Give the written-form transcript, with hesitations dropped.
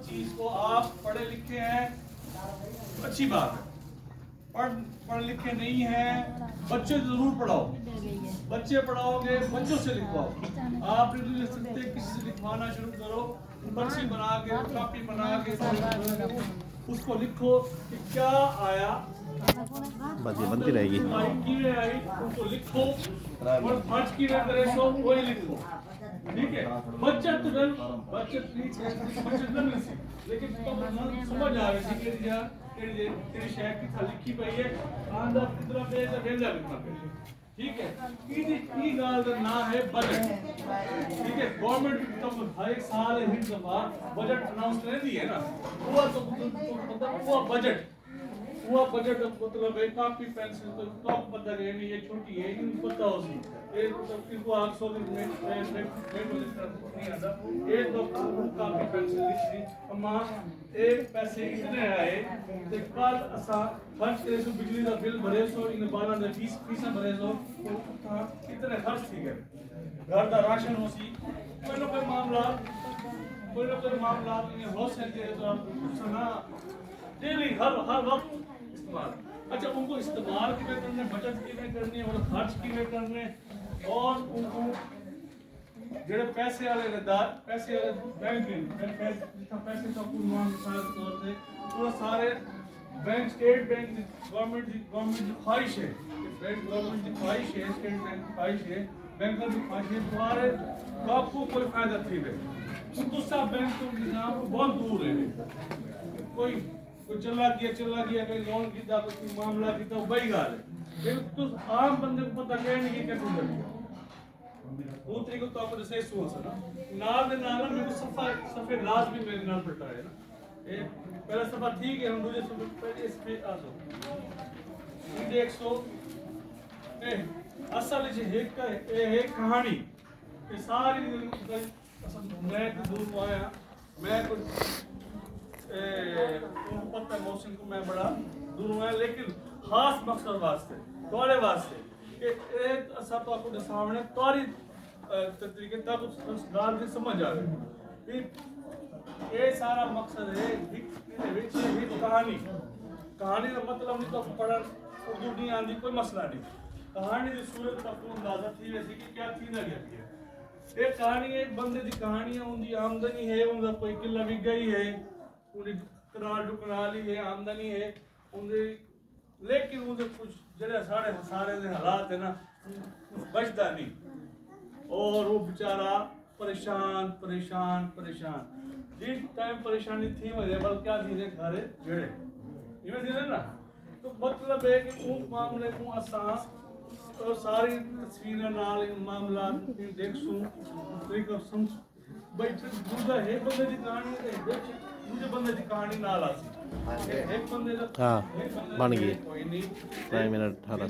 चीज को आप पढ़े लिखे हैं, अच्छी बात है। पढ़ लिखे नहीं हैं, बच्चे जरूर पढ़ाओ, बच्चे पढ़ाओगे, बच्चों से लिखवाओ। आप नहीं लिख सकते, किसी से लिखवाना शुरू करो, पर्ची बना के, कॉपी बना के उसको लिखो कि क्या आया, बनती रहेगी। आई उनको लिखो और खर्च की करे सो वही लिखो, ठीक है। बचत नहीं सी, लेकिन समझ आ रही थी कि यार तेरी शहर की था लिखी पई है, आंदा कितना पे है, वेंदा कितना पे है, ठीक है। ई गाल दा ना है बजट, ठीक है। गवर्नमेंट तो हर एक साल हिट दफा बजट अनाउंस रहती है ना, वो तो मतलब वो बजट मतलब है कॉपी पेंसिल तो टॉप पता है नहीं, ये छोटी है इनको पता होगी, ये मतलब इनको 800 में नहीं आता, ये तो कॉपी पेंसिल लिख दी अम्मा एक पैसे इतने आए तो कल असा खर्च करे सो बिजली का बिल भरे सो इन 12 ने 20 फीसा भरे सो कितने खर्च थी गए, घर का राशन हो सी कोई ना कोई मामला इन्हें हो सकते हैं, तो आप सुना डेली हर वक्त इस्तेमाल। अच्छा, उनको इस्तेमाल किਵੇਂ करने, बचत किਵੇਂ करनी और खर्च किਵੇਂ करने, और उनको जेडे पैसे वाले बैंक पैसे का पूरा मिसाल के तौर पे वो सारे बैंक, स्टेट बैंक गवर्नमेंट की ख्वाहिश है, गवर्नमेंट की ख्वाहिश है, स्टेट बैंक की ख्वाहिश है, बैंकर की ख्वाहिश है, तुम्हारे आपको कोई फायदा थी है, दूसरा बैंक तो निजाम बहुत दूर है, कोई चला गया कोई लोन किया, कोई मामला किया, वही गाल है, लेकिन तो आम बंदे को पता क्या नहीं कैसे कर दिया वो तरीके तो आपको जैसे सुन सका नाल दे नाल मेरे को सफे लाज भी मेरे नाल पड़ता है ना, ये पहला सफा ठीक है, हम दूसरे सफे पहले इस पे आ जाओ ये 100 असल ये कहानी ये सारी मैं तो दूर आया, मैं कुछ पता मौसम को मैं बड़ा दूर आया, लेकिन खास मकसद वास्ते थोड़े वास्ते कि एक सब तो आपको सामने तौरी तरीके तक उस गाल की समझ आ रही ये सारा मकसद है कहानी का मतलब नहीं तो पढ़न उर्दू नहीं आती कोई मसला नहीं, कहानी की सूरत का अंदाजा थी वैसे कि क्या थी ना गया एक कहानी एक बंदे की कहानी है, उनकी आमदनी है, उनका कोई किला बिक गई है, उन्हें करा ली है, आमदनी है उनकी, लेकिन उनके कुछ जड़े सारे हालात है ना बचता नहीं और वो बेचारा परेशान जिस टाइम परेशानी थी मुझे बल क्या धीरे घरे जड़े इवें धीरे ना, तो मतलब है कि उस मामले को आसान और सारी तस्वीरें नाल मामला देखसूं तरीका समझ भाई दूसरा है बंदे की कहानी दूसरे बंदे की कहानी नाल आसी एक बंदे हाँ बन गई 5 मिनट 18